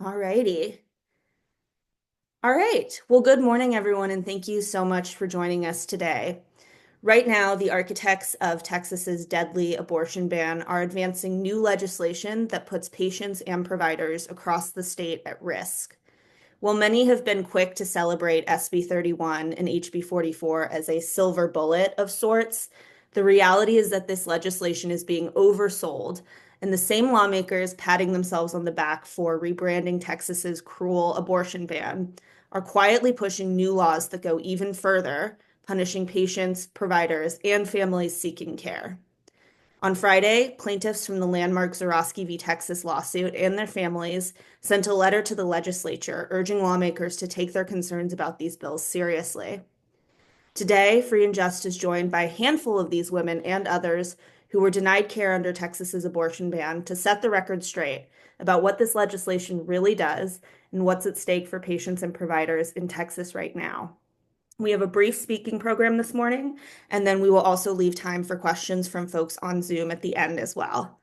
All righty. All right. Well, good morning, everyone, and thank you so much for joining us today. Right now, the architects of Texas's deadly abortion ban are advancing new legislation that puts patients and providers across the state at risk. While many have been quick to celebrate SB 31 and HB 44 as a silver bullet of sorts, the reality is that this legislation is being oversold, and the same lawmakers patting themselves on the back for rebranding Texas's cruel abortion ban are quietly pushing new laws that go even further, punishing patients, providers, and families seeking care. On Friday, plaintiffs from the landmark Zorowski v. Texas lawsuit and their families sent a letter to the legislature urging lawmakers to take their concerns about these bills seriously. Today, Free and Just is joined by a handful of these women and others who were denied care under Texas's abortion ban to set the record straight about what this legislation really does and what's at stake for patients and providers in Texas right now. We have a brief speaking program this morning, and then we will also leave time for questions from folks on Zoom at the end as well.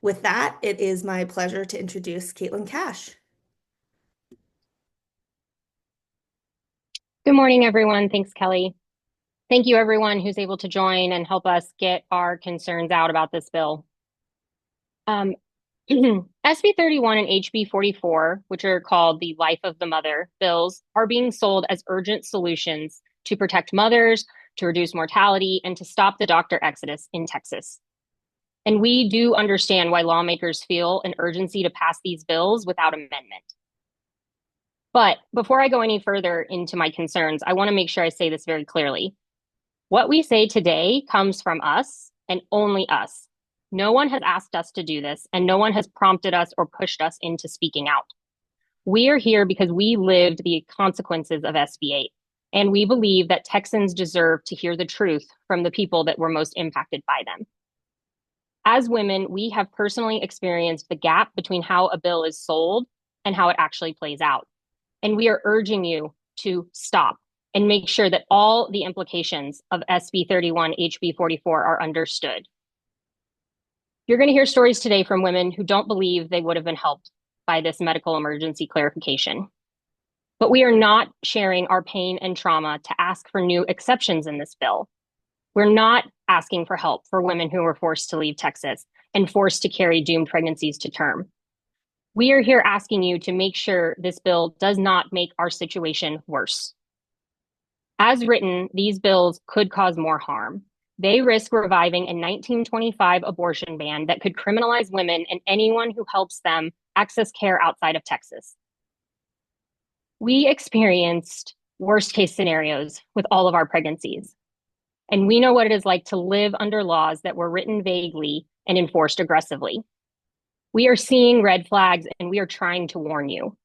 With that, it is my pleasure to introduce Caitlin Cash. Good morning, everyone. Thanks, Kelly. Thank you, everyone who's able to join and help us get our concerns out about this bill. Um, SB 31 and HB 44, which are called the Life of the Mother bills, are being sold as urgent solutions to protect mothers, to reduce mortality, and to stop the doctor exodus in Texas. And we do understand why lawmakers feel an urgency to pass these bills without amendment. But before I go any further into my concerns, I want to make sure I say this very clearly. What we say today comes from us and only us. No one has asked us to do this, and no one has prompted us or pushed us into speaking out. We are here because we lived the consequences of SB 8, and we believe that Texans deserve to hear the truth from the people that were most impacted by them. As women, we have personally experienced the gap between how a bill is sold and how it actually plays out. And we are urging you to stop and make sure that all the implications of SB 31, HB 44 are understood. You're going to hear stories today from women who don't believe they would have been helped by this medical emergency clarification. But we are not sharing our pain and trauma to ask for new exceptions in this bill. We're not asking for help for women who were forced to leave Texas and forced to carry doomed pregnancies to term. We are here asking you to make sure this bill does not make our situation worse. As written, these bills could cause more harm. They risk reviving a 1925 abortion ban that could criminalize women and anyone who helps them access care outside of Texas. We experienced worst case scenarios with all of our pregnancies, and we know what it is like to live under laws that were written vaguely and enforced aggressively. We are seeing red flags, and we are trying to warn you.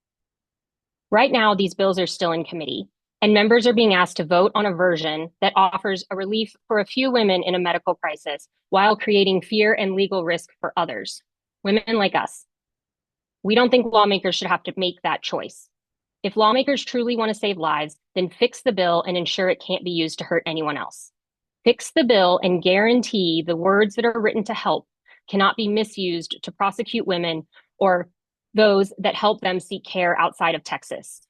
Right now, these bills are still in committee, and members are being asked to vote on a version that offers a relief for a few women in a medical crisis while creating fear and legal risk for others, women like us. We don't think lawmakers should have to make that choice. If lawmakers truly want to save lives, then fix the bill and ensure it can't be used to hurt anyone else. Fix the bill and guarantee the words that are written to help cannot be misused to prosecute women or those that help them seek care outside of Texas.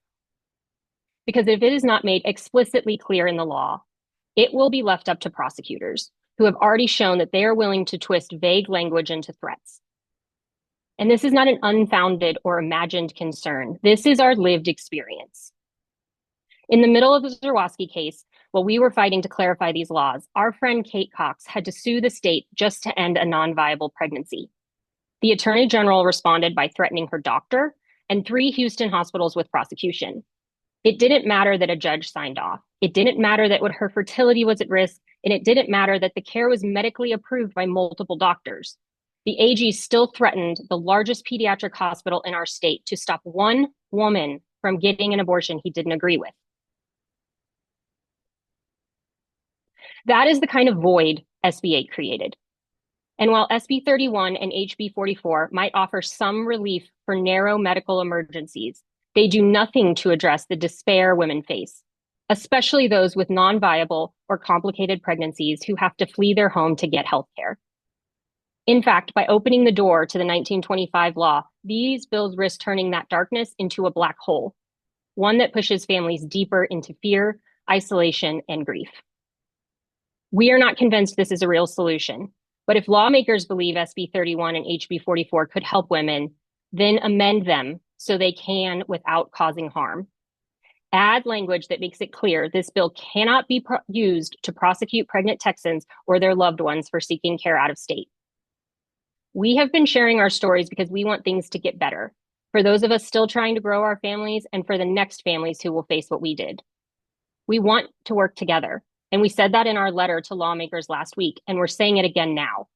Because if it is not made explicitly clear in the law, it will be left up to prosecutors who have already shown that they are willing to twist vague language into threats. And this is not an unfounded or imagined concern. This is our lived experience. In the middle of the Zorowski case, while we were fighting to clarify these laws, our friend Kate Cox had to sue the state just to end a non-viable pregnancy. The Attorney General responded by threatening her doctor and 3 Houston hospitals with prosecution. It didn't matter that a judge signed off. It didn't matter that her fertility was at risk, and it didn't matter that the care was medically approved by multiple doctors. The AG still threatened the largest pediatric hospital in our state to stop one woman from getting an abortion he didn't agree with. That is the kind of void SB 8 created. And while SB 31 and HB 44 might offer some relief for narrow medical emergencies, they do nothing to address the despair women face, especially those with non-viable or complicated pregnancies who have to flee their home to get health care. In fact, by opening the door to the 1925 law, these bills risk turning that darkness into a black hole, one that pushes families deeper into fear, isolation, and grief. We are not convinced this is a real solution, but if lawmakers believe SB 31 and HB 44 could help women, then amend them so they can without causing harm. Add language that makes it clear this bill cannot be used to prosecute pregnant Texans or their loved ones for seeking care out of state. We have been sharing our stories because we want things to get better for those of us still trying to grow our families and for the next families who will face what we did. We want to work together, and we said that in our letter to lawmakers last week, and we're saying it again now.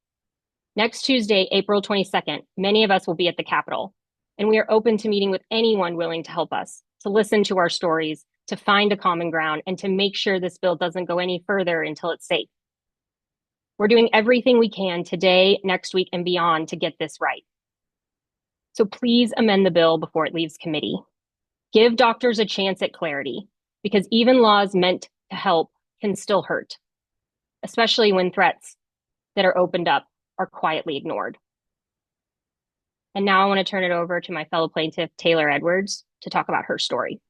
Next Tuesday, April 22nd, many of us will be at the Capitol, and we are open to meeting with anyone willing to help us, to listen to our stories, to find a common ground, and to make sure this bill doesn't go any further until it's safe. We're doing everything we can today, next week, and beyond to get this right. So please amend the bill before it leaves committee. Give doctors a chance at clarity, because even laws meant to help can still hurt, especially when threats that are opened up are quietly ignored. And now I want to turn it over to my fellow plaintiff, Taylor Edwards, to talk about her story.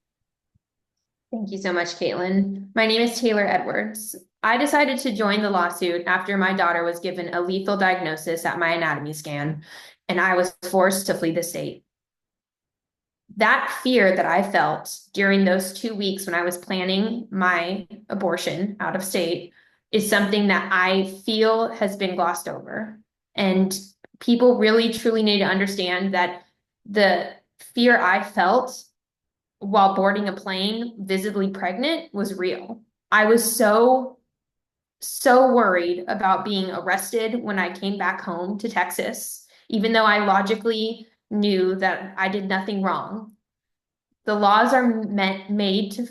Thank you so much, Caitlin. My name is Taylor Edwards. I decided to join the lawsuit after my daughter was given a lethal diagnosis at my anatomy scan, and I was forced to flee the state. That fear that I felt during those 2 weeks when I was planning my abortion out of state is something that I feel has been glossed over. And people really truly need to understand that the fear I felt while boarding a plane, visibly pregnant, was real. I was so worried about being arrested when I came back home to Texas, even though I logically knew that I did nothing wrong. The laws are made to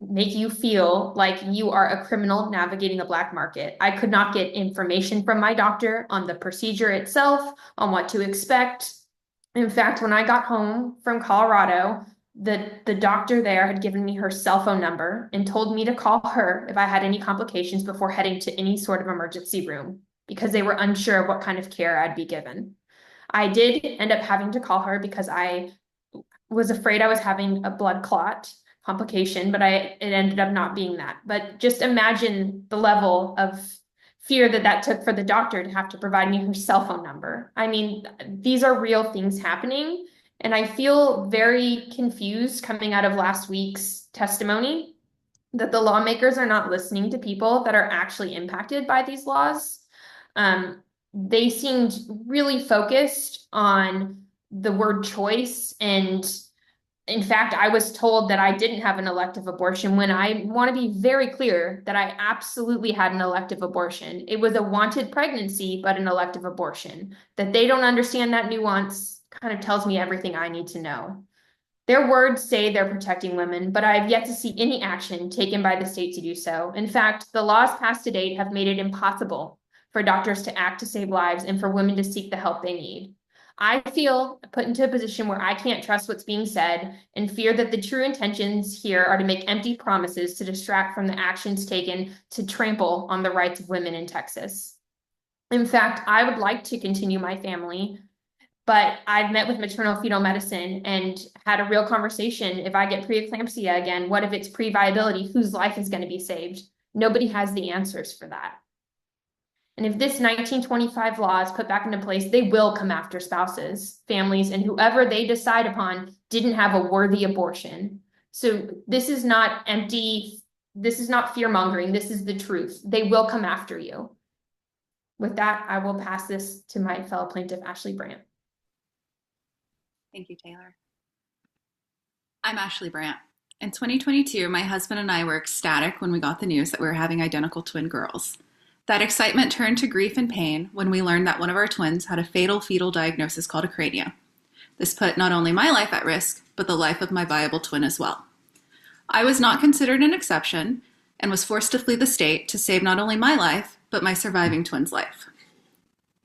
make you feel like you are a criminal navigating a black market. I could not get information from my doctor on the procedure itself, on what to expect. In fact, when I got home from Colorado, the doctor there had given me her cell phone number and told me to call her if I had any complications before heading to any sort of emergency room, because they were unsure of what kind of care I'd be given. I did end up having to call her because I was afraid I was having a blood clot complication, but it ended up not being that. But just imagine the level of fear that took for the doctor to have to provide me her cell phone number. I mean, these are real things happening. And I feel very confused coming out of last week's testimony that the lawmakers are not listening to people that are actually impacted by these laws. They seemed really focused on the word choice. And in fact, I was told that I didn't have an elective abortion when I want to be very clear that I absolutely had an elective abortion. It was a wanted pregnancy, but an elective abortion. That they don't understand that nuance kind of tells me everything I need to know. Their words say they're protecting women, but I've yet to see any action taken by the state to do so. In fact, the laws passed to date have made it impossible for doctors to act to save lives and for women to seek the help they need. I feel put into a position where I can't trust what's being said and fear that the true intentions here are to make empty promises to distract from the actions taken to trample on the rights of women in Texas. In fact, I would like to continue my family, but I've met with maternal fetal medicine and had a real conversation. If I get preeclampsia again, what if it's pre-viability? Whose life is going to be saved? Nobody has the answers for that. And if this 1925 law is put back into place, they will come after spouses, families, and whoever they decide upon didn't have a worthy abortion. So this is not empty. This is not fear-mongering. This is the truth. They will come after you. With that, I will pass this to my fellow plaintiff, Ashley Brandt. Thank you, Taylor. I'm Ashley Brandt. In 2022, my husband and I were ecstatic when we got the news that we were having identical twin girls. That excitement turned to grief and pain when we learned that one of our twins had a fatal fetal diagnosis called acrania. This put not only my life at risk, but the life of my viable twin as well. I was not considered an exception and was forced to flee the state to save not only my life, but my surviving twin's life.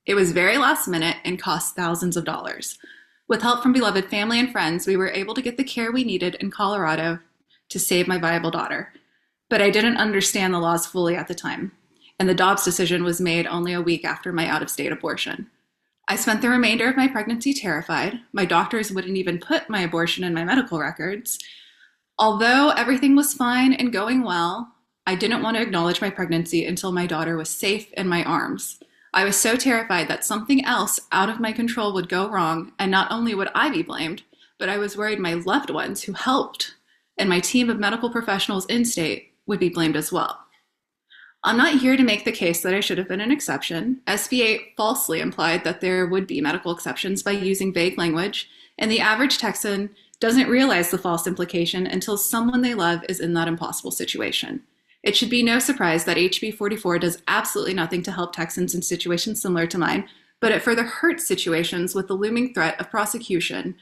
It was very last minute and cost thousands of dollars. With help from beloved family and friends, we were able to get the care we needed in Colorado to save my viable daughter. But I didn't understand the laws fully at the time, and the Dobbs decision was made only a week after my out-of-state abortion. I spent the remainder of my pregnancy terrified. My doctors wouldn't even put my abortion in my medical records. Although everything was fine and going well, I didn't want to acknowledge my pregnancy until my daughter was safe in my arms. I was so terrified that something else out of my control would go wrong, and not only would I be blamed, but I was worried my loved ones who helped and my team of medical professionals in state would be blamed as well. I'm not here to make the case that I should have been an exception. SB 8 falsely implied that there would be medical exceptions by using vague language, and the average Texan doesn't realize the false implication until someone they love is in that impossible situation. It should be no surprise that HB 44 does absolutely nothing to help Texans in situations similar to mine, but it further hurts situations with the looming threat of prosecution.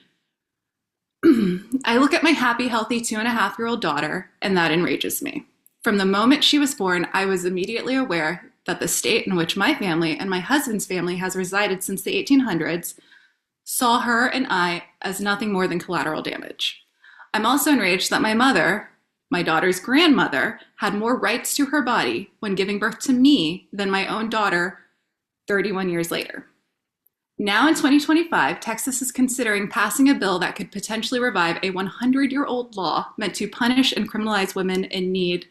I look at my happy, healthy 2.5-year-old daughter, and that enrages me. From the moment she was born, I was immediately aware that the state in which my family and my husband's family has resided since the 1800s saw her and I as nothing more than collateral damage. I'm also enraged that my mother, my daughter's grandmother, had more rights to her body when giving birth to me than my own daughter 31 years later. Now in 2025, Texas is considering passing a bill that could potentially revive a 100-year-old law meant to punish and criminalize women in need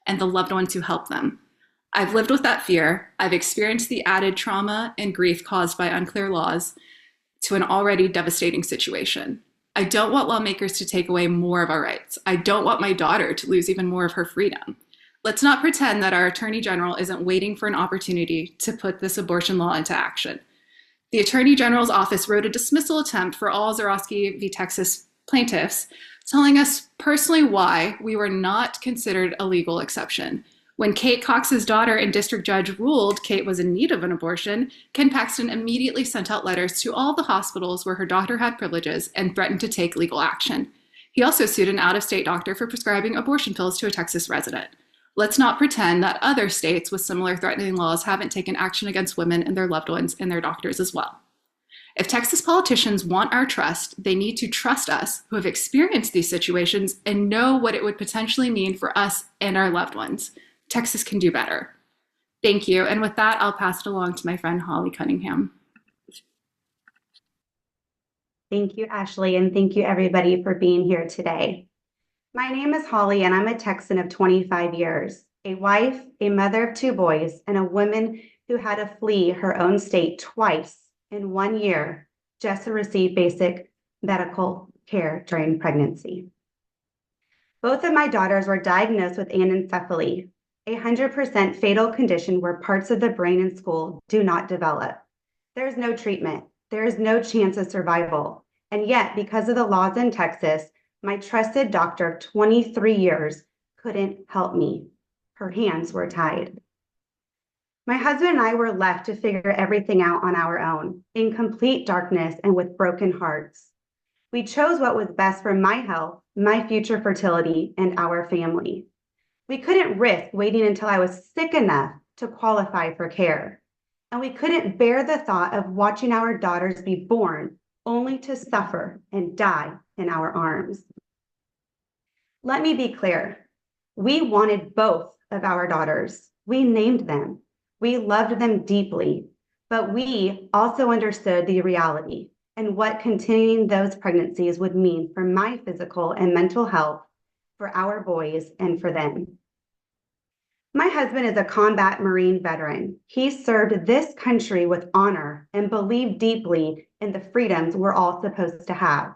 and the loved ones who help them. I've lived with that fear. I've experienced the added trauma and grief caused by unclear laws to an already devastating situation. I don't want lawmakers to take away more of our rights. I don't want my daughter to lose even more of her freedom. Let's not pretend that our Attorney General isn't waiting for an opportunity to put this abortion law into action. The Attorney General's office wrote a dismissal attempt for all Zarowski v. Texas plaintiffs, telling us personally why we were not considered a legal exception. When Kate Cox's daughter and district judge ruled Kate was in need of an abortion, Ken Paxton immediately sent out letters to all the hospitals where her daughter had privileges and threatened to take legal action. He also sued an out-of-state doctor for prescribing abortion pills to a Texas resident. Let's not pretend that other states with similar threatening laws haven't taken action against women and their loved ones and their doctors as well. If Texas politicians want our trust, they need to trust us who have experienced these situations and know what it would potentially mean for us and our loved ones. Texas can do better. Thank you. And with that, I'll pass it along to my friend Holly Cunningham. Thank you, Ashley, and thank you everybody for being here today. My name is Holly, and I'm a Texan of 25 years, a wife, a mother of 2 boys, and a woman who had to flee her own state twice in 1 year just to receive basic medical care during pregnancy. Both of my daughters were diagnosed with anencephaly, a 100% fatal condition where parts of the brain and skull do not develop. There is no treatment. There is no chance of survival. And yet, because of the laws in Texas, my trusted doctor of 23 years couldn't help me. Her hands were tied. My husband and I were left to figure everything out on our own, in complete darkness and with broken hearts. We chose what was best for my health, my future fertility, and our family. We couldn't risk waiting until I was sick enough to qualify for care. And we couldn't bear the thought of watching our daughters be born only to suffer and die in our arms. Let me be clear. We wanted both of our daughters. We named them. We loved them deeply, but we also understood the reality and what continuing those pregnancies would mean for my physical and mental health, for our boys, and for them. My husband is a combat Marine veteran. He served this country with honor and believed deeply in the freedoms we're all supposed to have.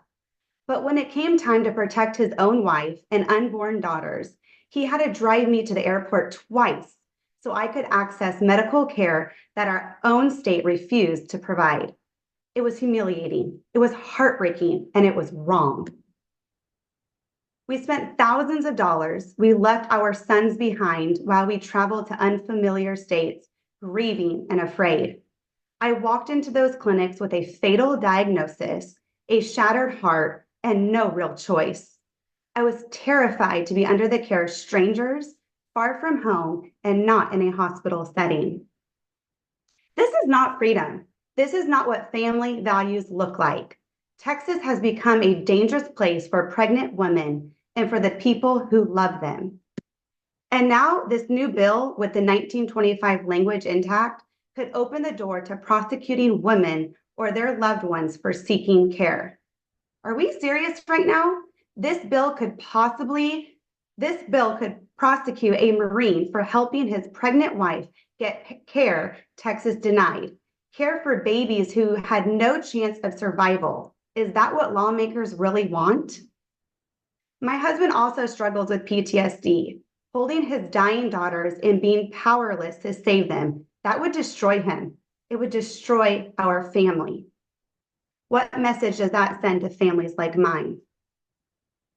But when it came time to protect his own wife and unborn daughters, he had to drive me to the airport twice so I could access medical care that our own state refused to provide. It was humiliating, it was heartbreaking, and it was wrong. We spent thousands of dollars. We left our sons behind while we traveled to unfamiliar states, grieving and afraid. I walked into those clinics with a fatal diagnosis, a shattered heart, and no real choice. I was terrified to be under the care of strangers, far from home, and not in a hospital setting. This is not freedom. This is not what family values look like. Texas has become a dangerous place for pregnant women and for the people who love them. And now this new bill with the 1925 language intact could open the door to prosecuting women or their loved ones for seeking care. Are we serious right now? This bill could prosecute a Marine for helping his pregnant wife get care Texas denied, care for babies who had no chance of survival. Is that what lawmakers really want? My husband also struggles with PTSD. Holding his dying daughters and being powerless to save them, that would destroy him. It would destroy our family. What message does that send to families like mine?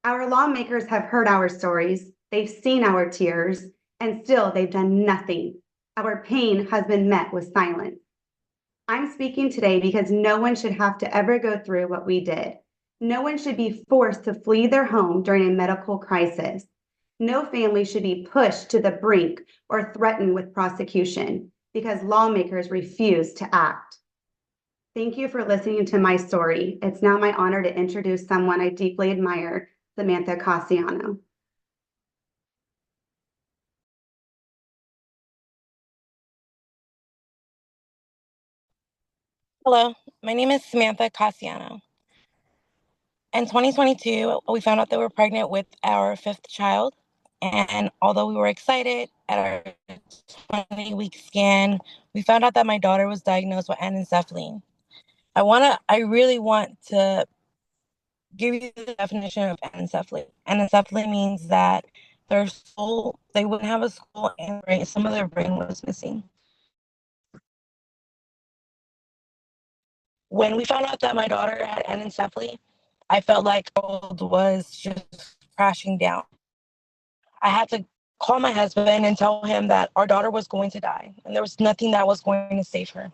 Our lawmakers have heard our stories, they've seen our tears, and still they've done nothing. Our pain has been met with silence. I'm speaking today because no one should have to ever go through what we did. No one should be forced to flee their home during a medical crisis. No family should be pushed to the brink or threatened with prosecution because lawmakers refuse to act. Thank you for listening to my story. It's now my honor to introduce someone I deeply admire, Samantha Cassiano. Hello, my name is Samantha Cassiano. In 2022, we found out that we were pregnant with our fifth child. And although we were excited at our 20-week scan, we found out that my daughter was diagnosed with anencephaly. I really want to give you the definition of anencephaly. Anencephaly means that they wouldn't have a skull and some of their brain was missing. When we found out that my daughter had anencephaly, I felt like the world was just crashing down. I had to call my husband and tell him that our daughter was going to die and there was nothing that was going to save her.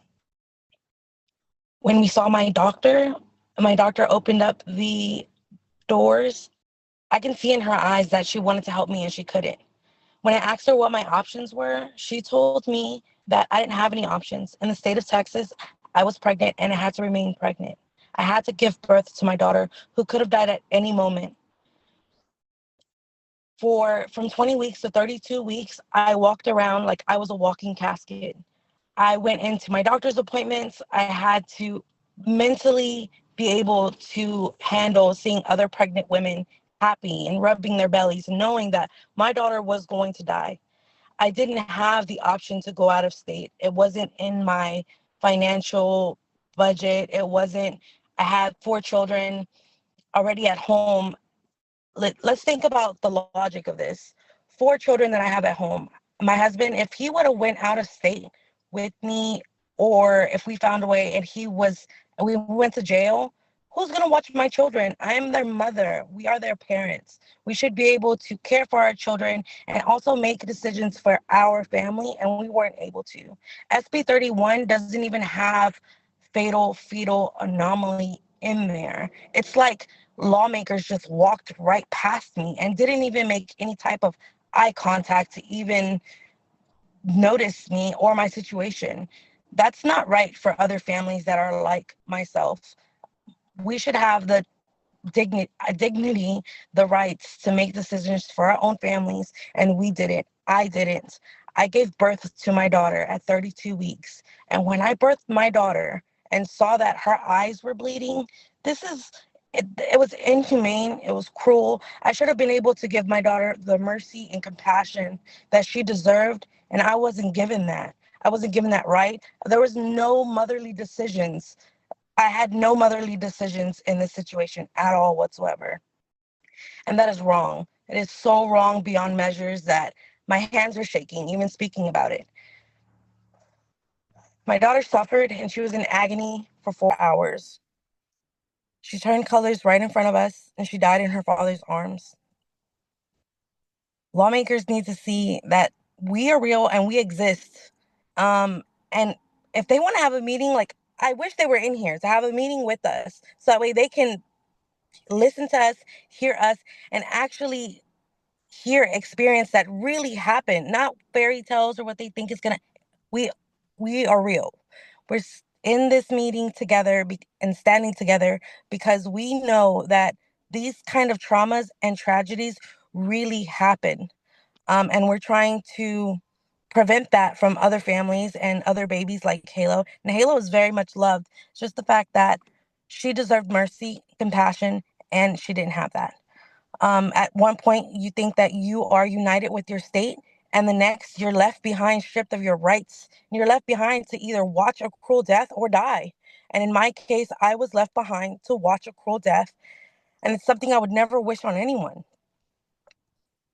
When we saw my doctor opened up the doors. I can see in her eyes that she wanted to help me and she couldn't. When I asked her what my options were, she told me that I didn't have any options. In the state of Texas, I was pregnant and I had to remain pregnant. I had to give birth to my daughter who could have died at any moment. From 20 weeks to 32 weeks, I walked around like I was a walking casket. I went into my doctor's appointments. I had to mentally be able to handle seeing other pregnant women happy and rubbing their bellies and knowing that my daughter was going to die. I didn't have the option to go out of state. It wasn't in my financial budget. I had 4 children already at home. Let's think about the logic of this. 4 children that I have at home. My husband, if he would have went out of state with me, or if we found a way and we went to jail, who's going to watch my children? I am their mother. We are their parents. We should be able to care for our children and also make decisions for our family, and we weren't able to. SB 31 doesn't even have fatal fetal anomaly in there. It's like lawmakers just walked right past me and didn't even make any type of eye contact to even notice me or my situation. That's not right for other families that are like myself. We should have the dignity, the rights to make decisions for our own families, and we didn't. I didn't. I gave birth to my daughter at 32 weeks, and when I birthed my daughter and saw that her eyes were bleeding, it was inhumane. It was cruel. I should have been able to give my daughter the mercy and compassion that she deserved, and I wasn't given that. I wasn't given that right. There was no motherly decisions. I had no motherly decisions in this situation at all whatsoever. And that is wrong. It is so wrong beyond measures that my hands are shaking, even speaking about it. My daughter suffered and she was in agony for 4 hours. She turned colors right in front of us and she died in her father's arms. Lawmakers need to see that we are real and we exist. And if they want to have a meeting, like I wish they were in here to have a meeting with us so that way they can listen to us, hear us, and actually hear experience that really happened, not fairy tales or what they think is gonna. We we are real. We're in this meeting together and standing together because we know that these kind of traumas and tragedies really happen, and we're trying to prevent that from other families and other babies like Halo. And Halo is very much loved. It's just the fact that she deserved mercy, compassion, and she didn't have that. At one point, you think that you are united with your state, and the next, you're left behind, stripped of your rights. You're left behind to either watch a cruel death or die. And in my case, I was left behind to watch a cruel death, and it's something I would never wish on anyone.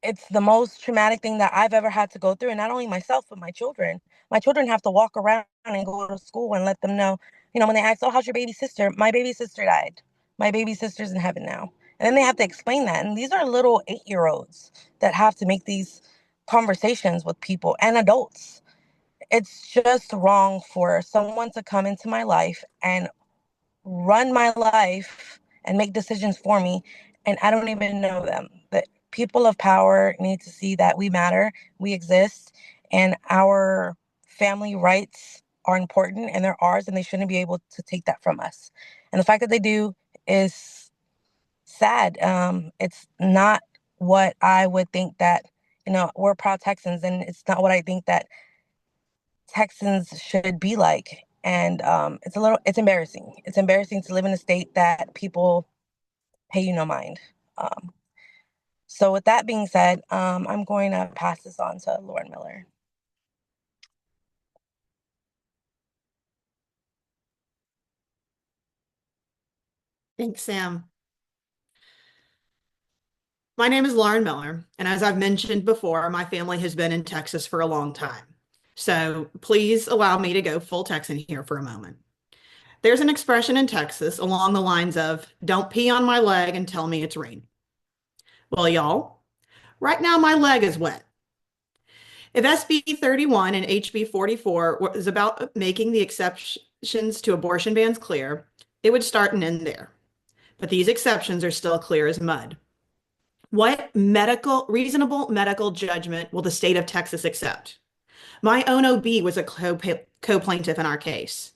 It's the most traumatic thing that I've ever had to go through, and not only myself, but my children. My children have to walk around and go to school and let them know, when they ask, "Oh, how's your baby sister?" My baby sister died. My baby sister's in heaven now. And then they have to explain that. And these are little 8-year-olds that have to make these conversations with people and adults. It's just wrong for someone to come into my life and run my life and make decisions for me, and I don't even know them. But people of power need to see that we matter, we exist, and our family rights are important and they're ours, and they shouldn't be able to take that from us. And the fact that they do is sad. It's not what I would think that, we're proud Texans, and it's not what I think that Texans should be like. And it's embarrassing. It's embarrassing to live in a state that people pay you no mind. Um, so with that being said, I'm going to pass this on to Lauren Miller. Thanks, Sam. My name is Lauren Miller, and as I've mentioned before, my family has been in Texas for a long time. So please allow me to go full Texan here for a moment. There's an expression in Texas along the lines of, "Don't pee on my leg and tell me it's rain." Well, y'all, right now my leg is wet. If SB 31 and HB 44 was about making the exceptions to abortion bans clear, it would start and end there. But these exceptions are still clear as mud. What reasonable medical judgment will the state of Texas accept? My own OB was a co-plaintiff in our case.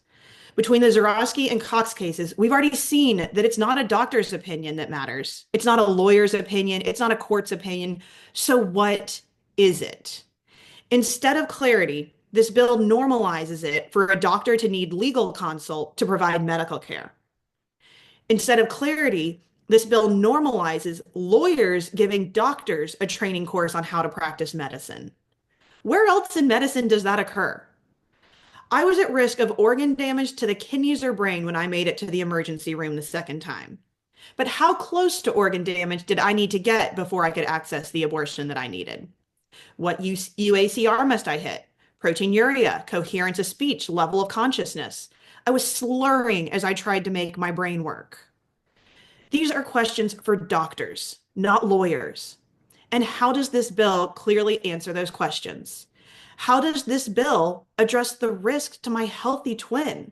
Between the Zarowski and Cox cases, we've already seen that it's not a doctor's opinion that matters. It's not a lawyer's opinion. It's not a court's opinion. So what is it? Instead of clarity, this bill normalizes it for a doctor to need legal consult to provide medical care. Instead of clarity, this bill normalizes lawyers giving doctors a training course on how to practice medicine. Where else in medicine does that occur? I was at risk of organ damage to the kidneys or brain when I made it to the emergency room the second time. But how close to organ damage did I need to get before I could access the abortion that I needed? What UACR must I hit? Proteinuria, coherence of speech, level of consciousness. I was slurring as I tried to make my brain work. These are questions for doctors, not lawyers. And how does this bill clearly answer those questions? How does this bill address the risk to my healthy twin?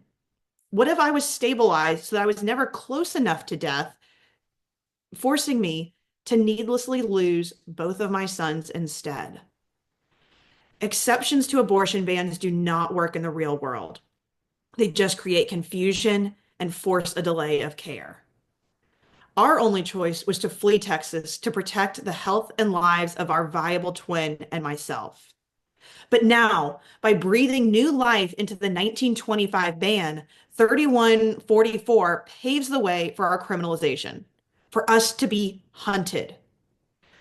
What if I was stabilized so that I was never close enough to death, forcing me to needlessly lose both of my sons instead? Exceptions to abortion bans do not work in the real world. They just create confusion and force a delay of care. Our only choice was to flee Texas to protect the health and lives of our viable twin and myself. But now, by breathing new life into the 1925 ban, 3144 paves the way for our criminalization, for us to be hunted.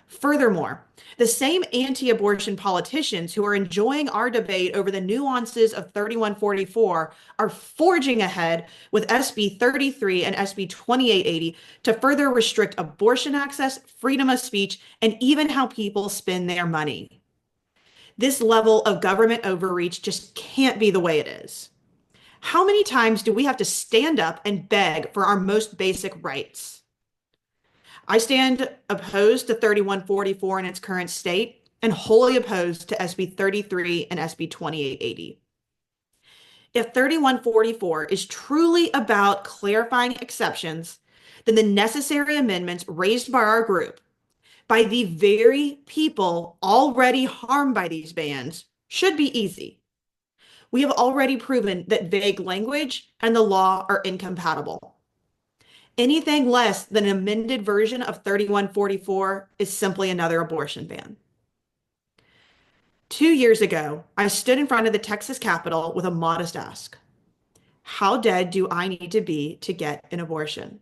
Furthermore, the same anti-abortion politicians who are enjoying our debate over the nuances of 3144 are forging ahead with SB 33 and SB 2880 to further restrict abortion access, freedom of speech, and even how people spend their money. This level of government overreach just can't be the way it is. How many times do we have to stand up and beg for our most basic rights? I stand opposed to 3144 in its current state and wholly opposed to SB 33 and SB 2880. If 3144 is truly about clarifying exceptions, then the necessary amendments raised by our group, by the very people already harmed by these bans, should be easy. We have already proven that vague language and the law are incompatible. Anything less than an amended version of 3144 is simply another abortion ban. 2 years ago, I stood in front of the Texas Capitol with a modest ask. How dead do I need to be to get an abortion?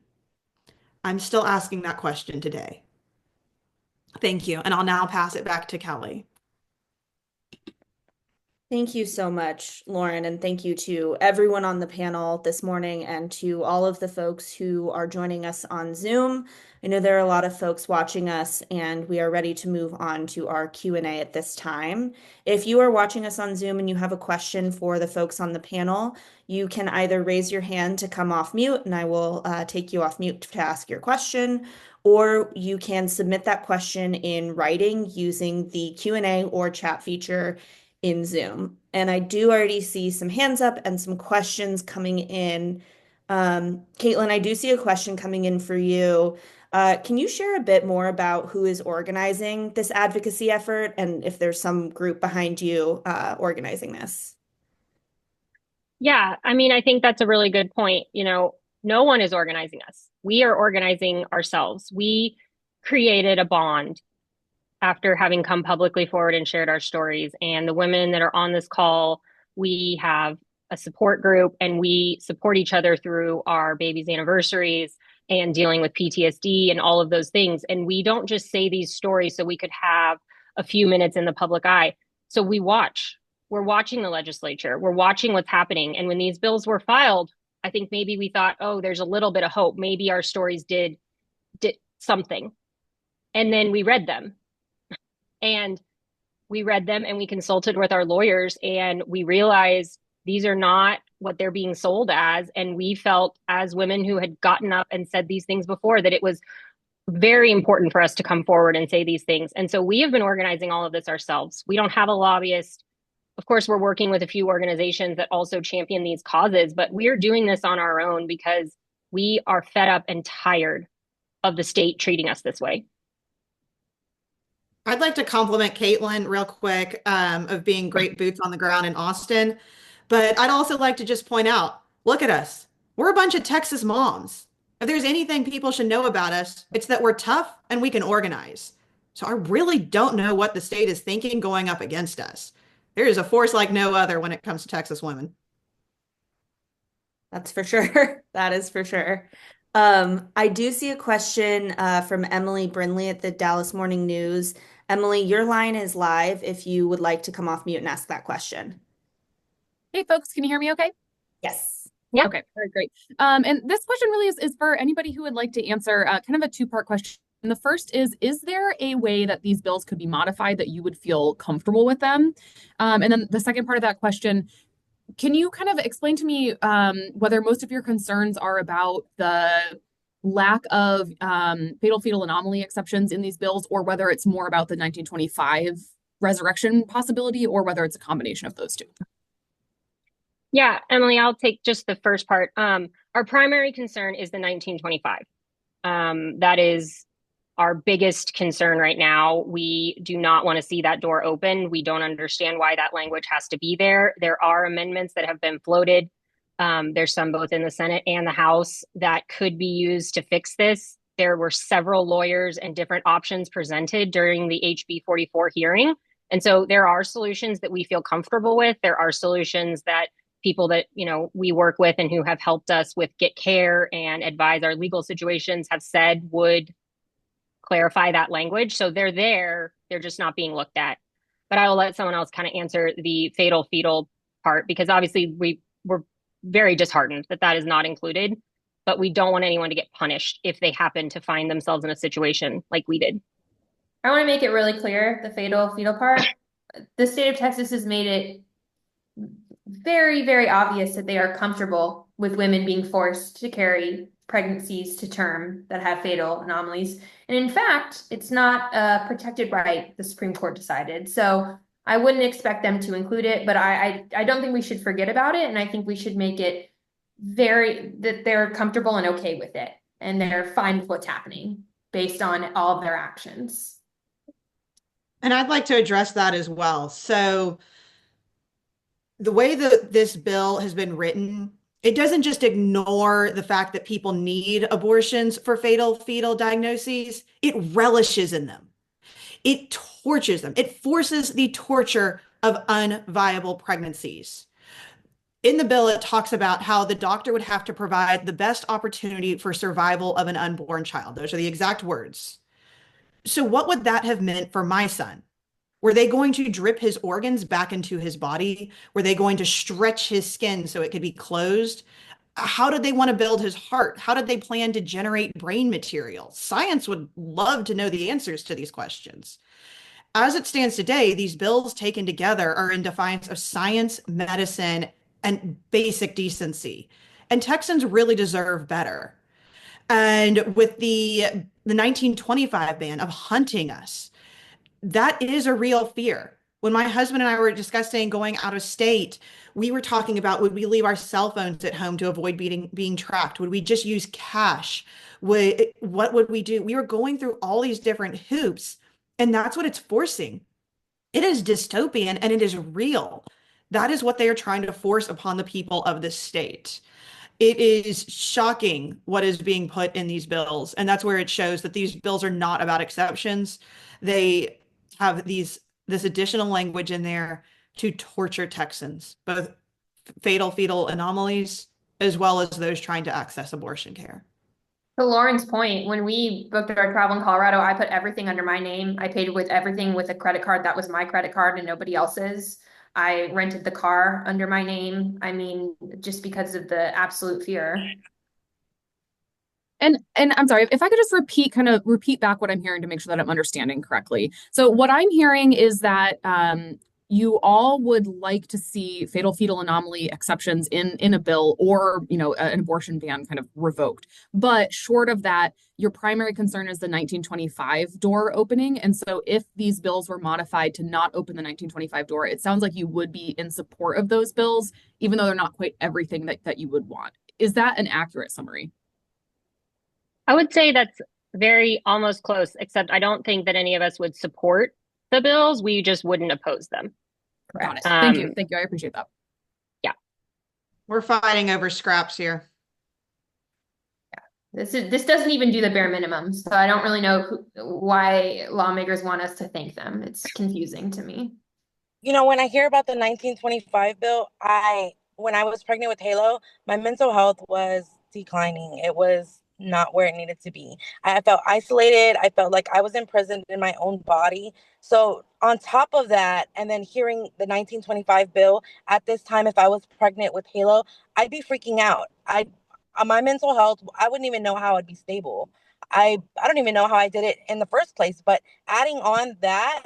I'm still asking that question today. Thank you. And I'll now pass it back to Kelly. Thank you so much, Lauren, and thank you to everyone on the panel this morning and to all of the folks who are joining us on Zoom. I know there are a lot of folks watching us, and we are ready to move on to our Q&A at this time. If you are watching us on Zoom and you have a question for the folks on the panel, you can either raise your hand to come off mute, and I will take you off mute to ask your question, or you can submit that question in writing using the Q&A or chat feature in Zoom. And I do already see some hands up and some questions coming in. Caitlin, I do see a question coming in for you. Can you share a bit more about who is organizing this advocacy effort and if there's some group behind you organizing this? Yeah, I mean, I think that's a really good point. No one is organizing us. We are organizing ourselves. We created a bond after having come publicly forward and shared our stories. And the women that are on this call, we have a support group and we support each other through our babies' anniversaries and dealing with PTSD and all of those things. And we don't just say these stories so we could have a few minutes in the public eye. So we watch. We're watching the legislature. We're watching what's happening. And when these bills were filed, I think maybe we thought, oh, there's a little bit of hope. Maybe our stories did something. And then we read them. And we read them and we consulted with our lawyers and we realized these are not what they're being sold as. And we felt, as women who had gotten up and said these things before, that it was very important for us to come forward and say these things. And so we have been organizing all of this ourselves. We don't have a lobbyist. Of course, we're working with a few organizations that also champion these causes, but we are doing this on our own because we are fed up and tired of the state treating us this way. I'd like to compliment Caitlin real quick of being great boots on the ground in Austin. But I'd also like to just point out, look at us. We're a bunch of Texas moms. If there's anything people should know about us, it's that we're tough and we can organize. So I really don't know what the state is thinking going up against us. There is a force like no other when it comes to Texas women. That's for sure. That is for sure. I do see a question from Emily Brinley at the Dallas Morning News. Emily, your line is live if you would like to come off mute and ask that question. Hey, folks, can you hear me okay? Yes. Yeah. Okay, all right, great. And this question really is for anybody who would like to answer kind of a two-part question. And the first is there a way that these bills could be modified that you would feel comfortable with them? And then the second part of that question, can you kind of explain to me whether most of your concerns are about the lack of fatal fetal anomaly exceptions in these bills, or whether it's more about the 1925 resurrection possibility, or whether it's a combination of those two? Yeah, Emily, I'll take just the first part. Our primary concern is the 1925. That is our biggest concern right now. We do not want to see that door open. We don't understand why that language has to be there. There are amendments that have been floated. There's some both in the Senate and the House that could be used to fix this. There were several lawyers and different options presented during the HB 44 hearing. And so there are solutions that we feel comfortable with. There are solutions that people that, we work with and who have helped us with Get Care and advise our legal situations have said would clarify that language. So they're there, they're just not being looked at. But I will let someone else kind of answer the fatal fetal part, because obviously we're very disheartened that that is not included, but we don't want anyone to get punished if they happen to find themselves in a situation like we did. I want to make it really clear, the fatal fetal part. The state of Texas has made it very, very obvious that they are comfortable with women being forced to carry pregnancies to term that have fatal anomalies. And in fact, it's not a protected right, the Supreme Court decided. So I wouldn't expect them to include it, but I don't think we should forget about it. And I think we should make it that they're comfortable and okay with it. And they're fine with what's happening based on all of their actions. And I'd like to address that as well. So the way that this bill has been written, it doesn't just ignore the fact that people need abortions for fatal fetal diagnoses. It relishes in them. It tortures them. It forces the torture of unviable pregnancies. In the bill, it talks about how the doctor would have to provide the best opportunity for survival of an unborn child. Those are the exact words. So, what would that have meant for my son? Were they going to drip his organs back into his body? Were they going to stretch his skin so it could be closed? How did they want to build his heart? How did they plan to generate brain material? Science would love to know the answers to these questions. As it stands today, these bills taken together are in defiance of science, medicine, and basic decency. And Texans really deserve better. And with the 1925 ban of hunting us, that is a real fear. When my husband and I were discussing going out of state, we were talking about, would we leave our cell phones at home to avoid being tracked? Would we just use cash? What would we do? We were going through all these different hoops, and that's what it's forcing. It is dystopian and it is real. That is what they are trying to force upon the people of this state. It is shocking what is being put in these bills. And that's where it shows that these bills are not about exceptions. They have this additional language in there to torture Texans, both fatal fetal anomalies as well as those trying to access abortion care. To Lauren's point, when we booked our travel in Colorado, I put everything under my name. I paid with everything with a credit card that was my credit card and nobody else's. I rented the car under my name. I mean, just because of the absolute fear. And I'm sorry, if I could just repeat back what I'm hearing to make sure that I'm understanding correctly. So what I'm hearing is that you all would like to see fatal fetal anomaly exceptions in a bill, or an abortion ban kind of revoked. But short of that, your primary concern is the 1925 door opening. And so if these bills were modified to not open the 1925 door, it sounds like you would be in support of those bills, even though they're not quite everything that you would want. Is that an accurate summary? I would say that's very almost close, except I don't think that any of us would support the bills. We just wouldn't oppose them. Got it. Thank you. Thank you. I appreciate that. Yeah. We're fighting over scraps here. This doesn't even do the bare minimum, so I don't really know why lawmakers want us to thank them. It's confusing to me. When I hear about the 1925 bill, when I was pregnant with Halo, my mental health was declining. It was not where it needed to be. I felt isolated. I felt like I was imprisoned in my own body. So on top of that, and then hearing the 1925 bill at this time, if I was pregnant with Halo, I'd be freaking out. My mental health, I wouldn't even know how I'd be stable. I don't even know how I did it in the first place. But adding on that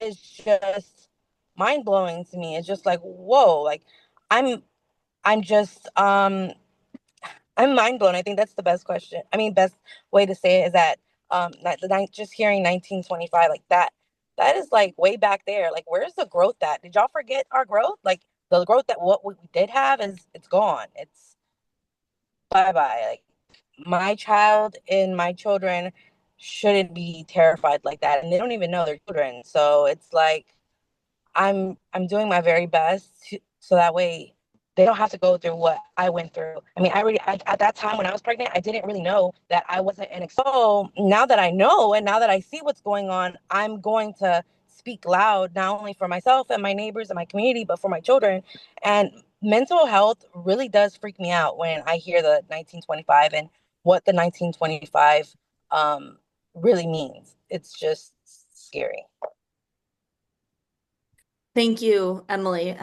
is just mind blowing to me. It's just like, whoa, like I'm just I'm mind blown. I think that's the best way to say it is that just hearing 1925 like that is like way back there. Like, where's the growth at? Did y'all forget our growth? Like the growth that what we did have it's gone. It's bye bye. Like my child and my children shouldn't be terrified like that, and they don't even know they're children. So it's like I'm doing my very best so that way they don't have to go through what I went through. I mean, at that time when I was pregnant, I didn't really know that I wasn't an so now that I know and now that I see what's going on, I'm going to speak loud, not only for myself and my neighbors and my community, but for my children. And mental health really does freak me out when I hear the 1925 and what the 1925 really means. It's just scary. Thank you, Emily,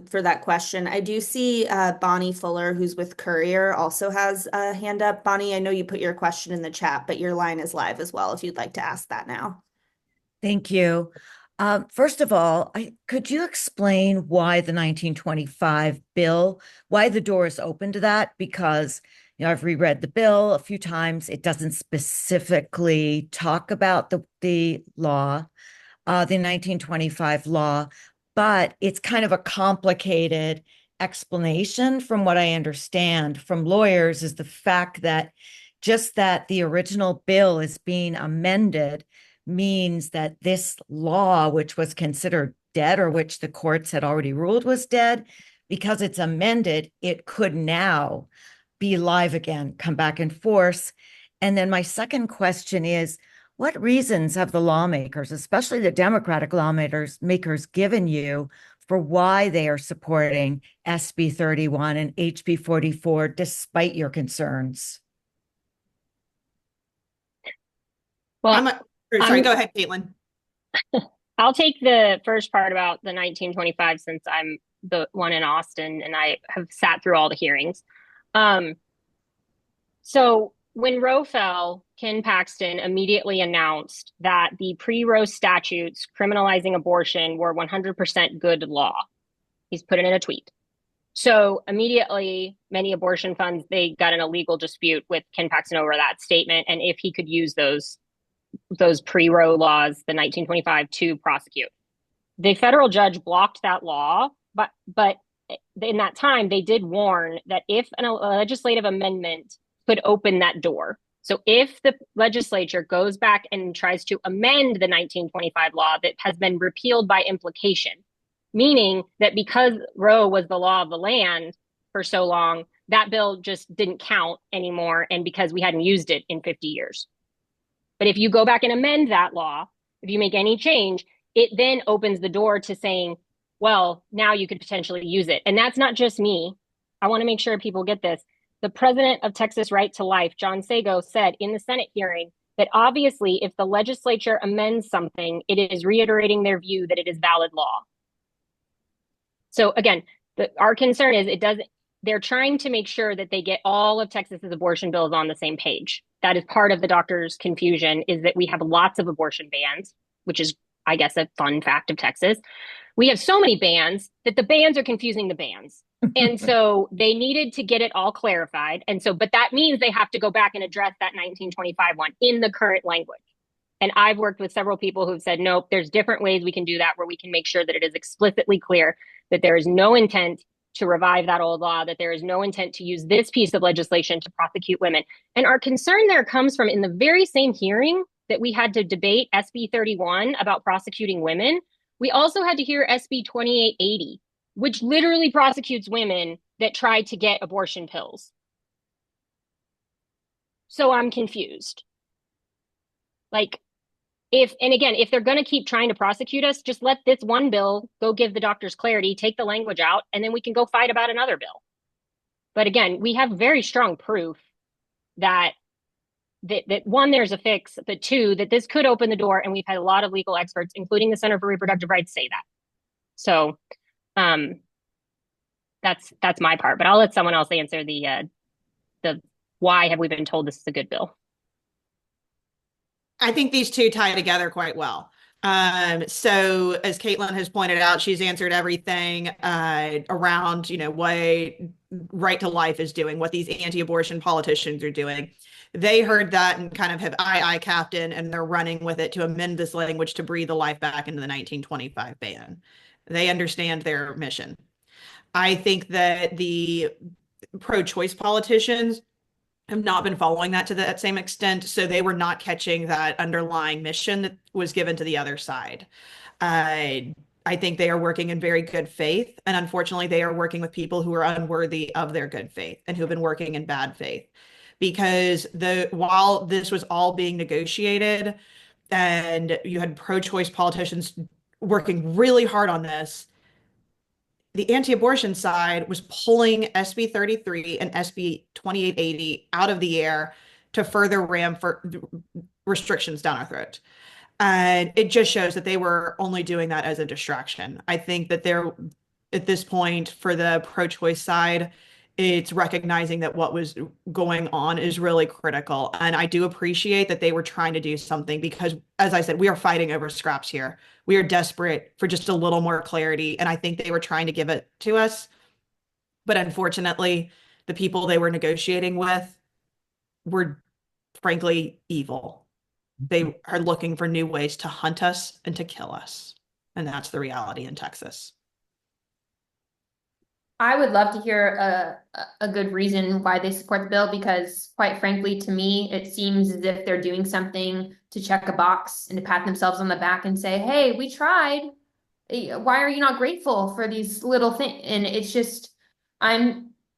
for that question. I do see Bonnie Fuller, who's with Courier, also has a hand up. Bonnie, I know you put your question in the chat, but your line is live as well if you'd like to ask that now. Thank you. First of all, could you explain why the 1925 bill, why the door is open to that? Because I've reread the bill a few times. It doesn't specifically talk about the law, the 1925 law, but it's kind of a complicated explanation from what I understand from lawyers is the fact that just that the original bill is being amended means that this law, which was considered dead or which the courts had already ruled was dead, because it's amended, it could now be live again, come back in force. And then my second question is, What reasons have the lawmakers, especially the Democratic lawmakers, given you for why they are supporting SB 31 and HB 44 despite your concerns? Well, Sorry, go ahead, Caitlin. I'll take the first part about the 1925 since I'm the one in Austin and I have sat through all the hearings. So when Roe fell, Ken Paxton immediately announced that the pre-Roe statutes criminalizing abortion were 100% good law. He's put it in a tweet. So immediately, many abortion funds, they got in a legal dispute with Ken Paxton over that statement and if he could use those pre-Roe laws, the 1925, to prosecute. The federal judge blocked that law, but in that time, they did warn that if a legislative amendment could open that door. So if the legislature goes back and tries to amend the 1925 law that has been repealed by implication, meaning that because Roe was the law of the land for so long, that bill just didn't count anymore, and because we hadn't used it in 50 years. But if you go back and amend that law, if you make any change, it then opens the door to saying, well, now you could potentially use it. And that's not just me. I want to make sure people get this. The president of Texas Right to Life, John Sago, said in the Senate hearing that obviously if the legislature amends something, it is reiterating their view that it is valid law. So again, our concern is they're trying to make sure that they get all of Texas's abortion bills on the same page. That is part of the doctor's confusion, is that we have lots of abortion bans, which is, I guess, a fun fact of Texas. We have so many bans that the bans are confusing the bans. And so they needed to get it all clarified. And so, but that means they have to go back and address that 1925 one in the current language. And I've worked with several people who've said, nope, there's different ways we can do that where we can make sure that it is explicitly clear that there is no intent to revive that old law, that there is no intent to use this piece of legislation to prosecute women. And our concern there comes from in the very same hearing that we had to debate SB 31 about prosecuting women, we also had to hear SB 2880, which literally prosecutes women that try to get abortion pills. So I'm confused. Like, if they're going to keep trying to prosecute us, just let this one bill go give the doctors clarity, take the language out, and then we can go fight about another bill. But again, we have very strong proof that one, there's a fix, but two, that this could open the door, and we've had a lot of legal experts, including the Center for Reproductive Rights, say that. So that's my part, but I'll let someone else answer the why have we been told this is a good bill. I think these two tie together quite well. So as Caitlin has pointed out, she's answered everything around, what Right to Life is doing, what these anti-abortion politicians are doing. They heard that and kind of have aye, Captain, and they're running with it to amend this language to breathe the life back into the 1925 ban. They understand their mission. I think that the pro-choice politicians have not been following that to that same extent, so they were not catching that underlying mission that was given to the other side. I think they are working in very good faith, and unfortunately, they are working with people who are unworthy of their good faith and who have been working in bad faith. Because while this was all being negotiated, and you had pro-choice politicians working really hard on this, the anti-abortion side was pulling SB 33 and SB 2880 out of the air to further ram for restrictions down our throat. And it just shows that they were only doing that as a distraction. I think that they're, at this point, for the pro-choice side, it's recognizing that what was going on is really critical. And I do appreciate that they were trying to do something because, as I said, we are fighting over scraps here. We are desperate for just a little more clarity. And I think they were trying to give it to us. But unfortunately, the people they were negotiating with were, frankly, evil. They are looking for new ways to hunt us and to kill us. And that's the reality in Texas. I would love to hear a good reason why they support the bill, because quite frankly, to me, it seems as if they're doing something to check a box and to pat themselves on the back and say, hey, we tried. Why are you not grateful for these little things? And it's just,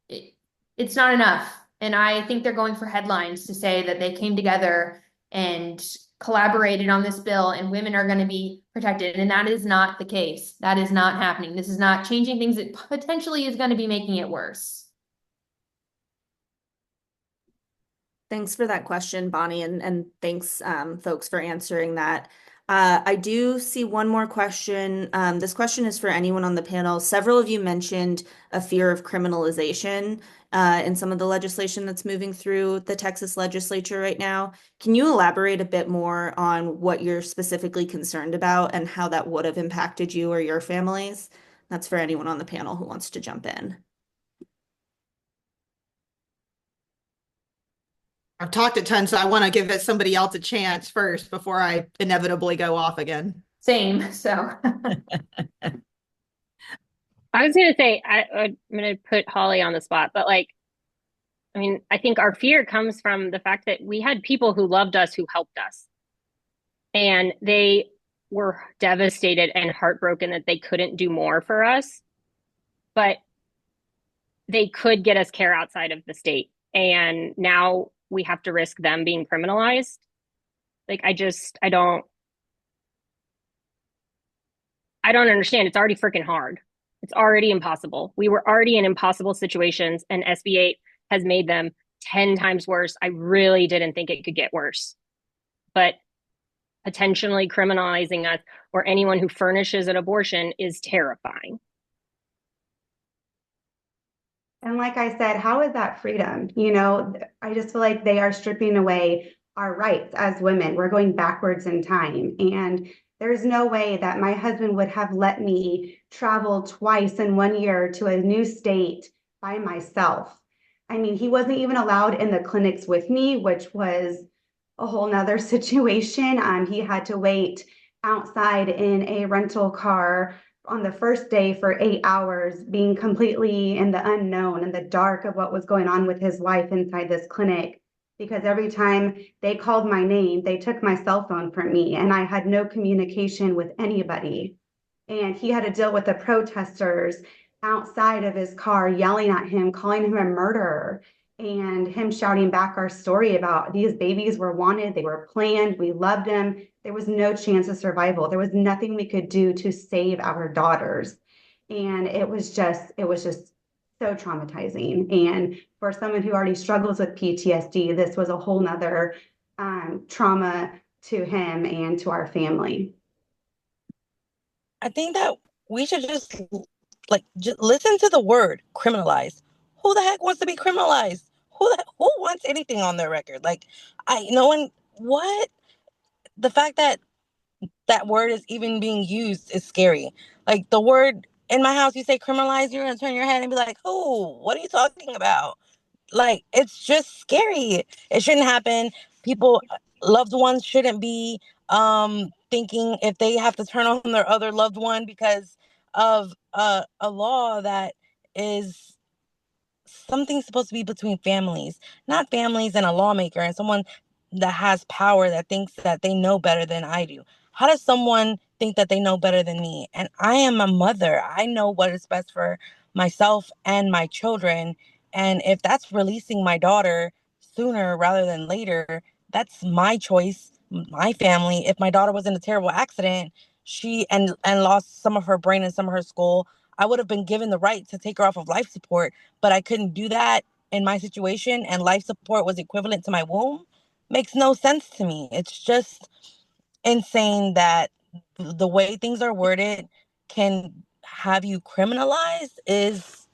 it's not enough. And I think they're going for headlines to say that they came together and collaborated on this bill and women are going to be protected. And that is not the case. That is not happening. This is not changing things. It potentially is going to be making it worse. Thanks for that question, Bonnie, and thanks, folks, for answering that. I do see one more question. This question is for anyone on the panel. Several of you mentioned a fear of criminalization in some of the legislation that's moving through the Texas legislature right now. Can you elaborate a bit more on what you're specifically concerned about and how that would have impacted you or your families? That's for anyone on the panel who wants to jump in. I've talked a ton, so I want to give it somebody else a chance first before I inevitably go off again. Same. So I was going to say, I'm going to put Holly on the spot, but like, I mean, I think our fear comes from the fact that we had people who loved us who helped us. And they were devastated and heartbroken that they couldn't do more for us, but they could get us care outside of the state. And now we have to risk them being criminalized. Like, I don't understand. It's already freaking hard. It's already impossible. We were already in impossible situations, and SB 8 has made them 10 times worse. I really didn't think it could get worse. But potentially criminalizing us or anyone who furnishes an abortion is terrifying. And like I said, how is that freedom? You know, I just feel like they are stripping away our rights as women. We're going backwards in time. And there's no way that my husband would have let me travel twice in 1 year to a new state by myself. I mean, he wasn't even allowed in the clinics with me, which was a whole nother situation. He had to wait outside in a rental car on the first day for 8 hours, being completely in the unknown and the dark of what was going on with his wife inside this clinic. Because every time they called my name, they took my cell phone from me and I had no communication with anybody. And he had to deal with the protesters outside of his car yelling at him, calling him a murderer, and him shouting back our story about these babies were wanted, they were planned, we loved them. There was no chance of survival. There was nothing we could do to save our daughters. And it was just so traumatizing. And for someone who already struggles with PTSD, this was a whole nother trauma to him and to our family. I think that we should just listen to the word criminalized. Who the heck wants to be criminalized? Who wants anything on their record? Like, no one. What? The fact that that word is even being used is scary. Like, the word in my house, you say criminalized, you're gonna turn your head and be like, "Who? What are you talking about?" Like, it's just scary. It shouldn't happen. People, loved ones shouldn't be thinking if they have to turn on their other loved one because of a law that is something supposed to be between families, not families and a lawmaker and someone that has power that thinks that they know better than I do. How does someone think that they know better than me? And I am a mother. I know what is best for myself and my children. And if that's releasing my daughter sooner rather than later, that's my choice, my family. If my daughter was in a terrible accident, she and lost some of her brain and some of her skull, I would have been given the right to take her off of life support, but I couldn't do that in my situation, and life support was equivalent to my womb. Makes no sense to me. It's just insane that the way things are worded can have you criminalized is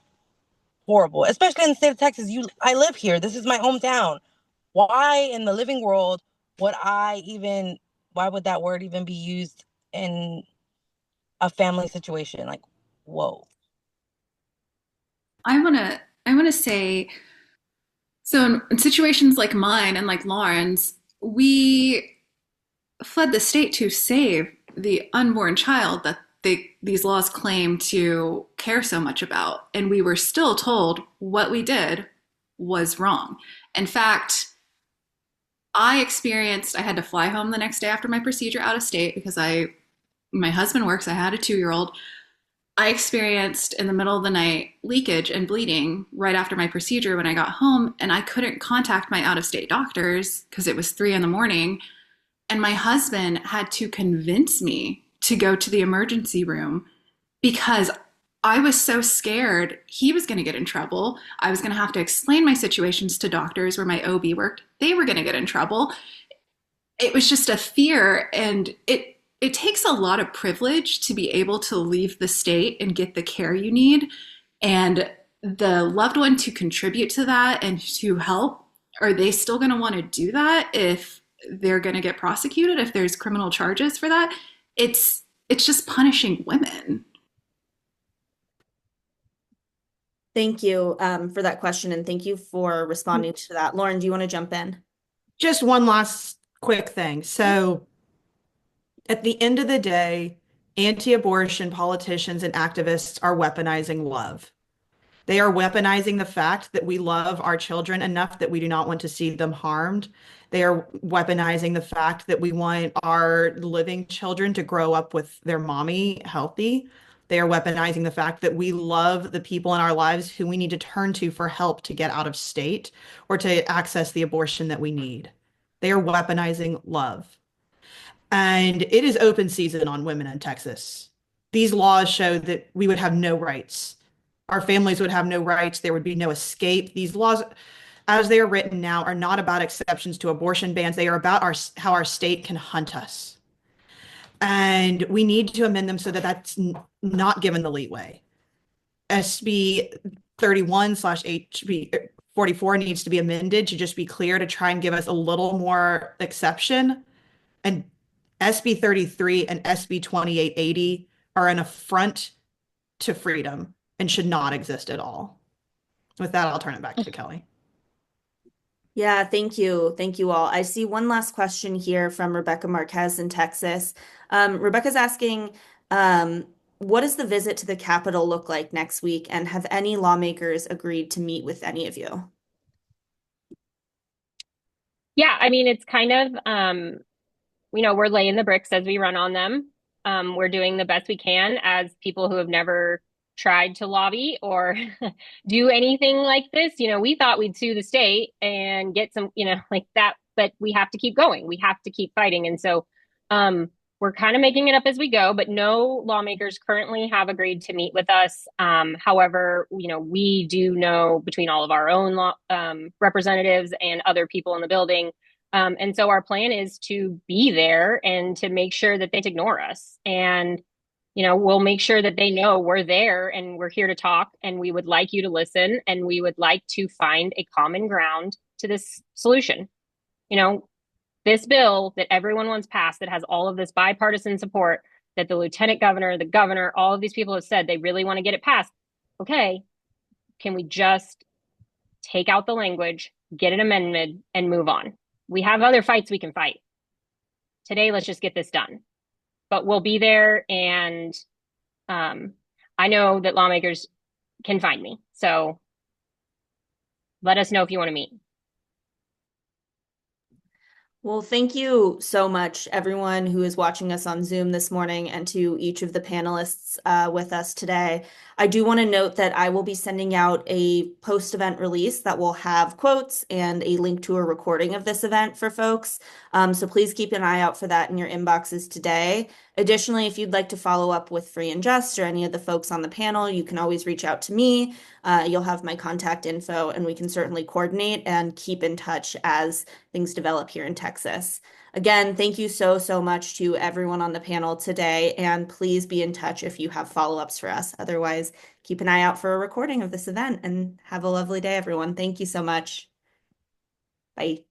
horrible, especially in the state of Texas. I live here. This is my hometown. Why in the living world would why would that word even be used in a family situation? Like, whoa. I want to say, so in situations like mine and like Lauren's, we fled the state to save the unborn child that these laws claim to care so much about, and we were still told what we did was wrong. In fact, I had to fly home the next day after my procedure out of state because my husband works. I had a 2-year-old. I experienced in the middle of the night leakage and bleeding right after my procedure when I got home, and I couldn't contact my out of state doctors because it was 3 in the morning. And my husband had to convince me to go to the emergency room because I was so scared he was going to get in trouble. I was going to have to explain my situations to doctors where my OB worked. They were going to get in trouble. It was just a fear, and it takes a lot of privilege to be able to leave the state and get the care you need, and the loved one to contribute to that and to help. Are they still going to want to do that if they're going to get prosecuted, if there's criminal charges for that? It's just punishing women. Thank you for that question, and thank you for responding to that. Lauren, do you want to jump in? Just one last quick thing. So at the end of the day, anti-abortion politicians and activists are weaponizing love. They are weaponizing the fact that we love our children enough that we do not want to see them harmed. They are weaponizing the fact that we want our living children to grow up with their mommy healthy. They are weaponizing the fact that we love the people in our lives who we need to turn to for help to get out of state or to access the abortion that we need. They are weaponizing love. And it is open season on women in Texas. These laws show that we would have no rights. Our families would have no rights. There would be no escape. These laws, as they are written now, are not about exceptions to abortion bans. They are about how our state can hunt us. And we need to amend them so that that's not given the leeway. SB 31/HB 44 needs to be amended to just be clear to try and give us a little more exception. And SB 33 and SB 2880 are an affront to freedom and should not exist at all. With that, I'll turn it back to Kelly. Yeah, thank you. Thank you all. I see one last question here from Rebecca Marquez in Texas. Rebecca's asking, what does the visit to the Capitol look like next week? And have any lawmakers agreed to meet with any of you? Yeah, I mean, it's kind of, we're laying the bricks as we run on them. We're doing the best we can as people who have never tried to lobby or do anything like this. We thought we'd sue the state and get some, like that, but we have to keep going. We have to keep fighting. And so we're kind of making it up as we go, but no lawmakers currently have agreed to meet with us. However, we do know between all of our own representatives and other people in the building. And so our plan is to be there and to make sure that they don't ignore us. And, we'll make sure that they know we're there and we're here to talk and we would like you to listen and we would like to find a common ground to this solution. This bill that everyone wants passed that has all of this bipartisan support that the lieutenant governor, the governor, all of these people have said they really want to get it passed. Okay, can we just take out the language, get an amendment, and move on? We have other fights we can fight. Today, let's just get this done. But we'll be there, and I know that lawmakers can find me. So let us know if you want to meet. Well, thank you so much, everyone who is watching us on Zoom this morning, and to each of the panelists with us today. I do want to note that I will be sending out a post-event release that will have quotes and a link to a recording of this event for folks. So please keep an eye out for that in your inboxes today. Additionally, if you'd like to follow up with Free and Just or any of the folks on the panel, you can always reach out to me. You'll have my contact info, and we can certainly coordinate and keep in touch as things develop here in Texas. Again, thank you so, so much to everyone on the panel today, and please be in touch if you have follow-ups for us. Otherwise, keep an eye out for a recording of this event, and have a lovely day, everyone. Thank you so much. Bye.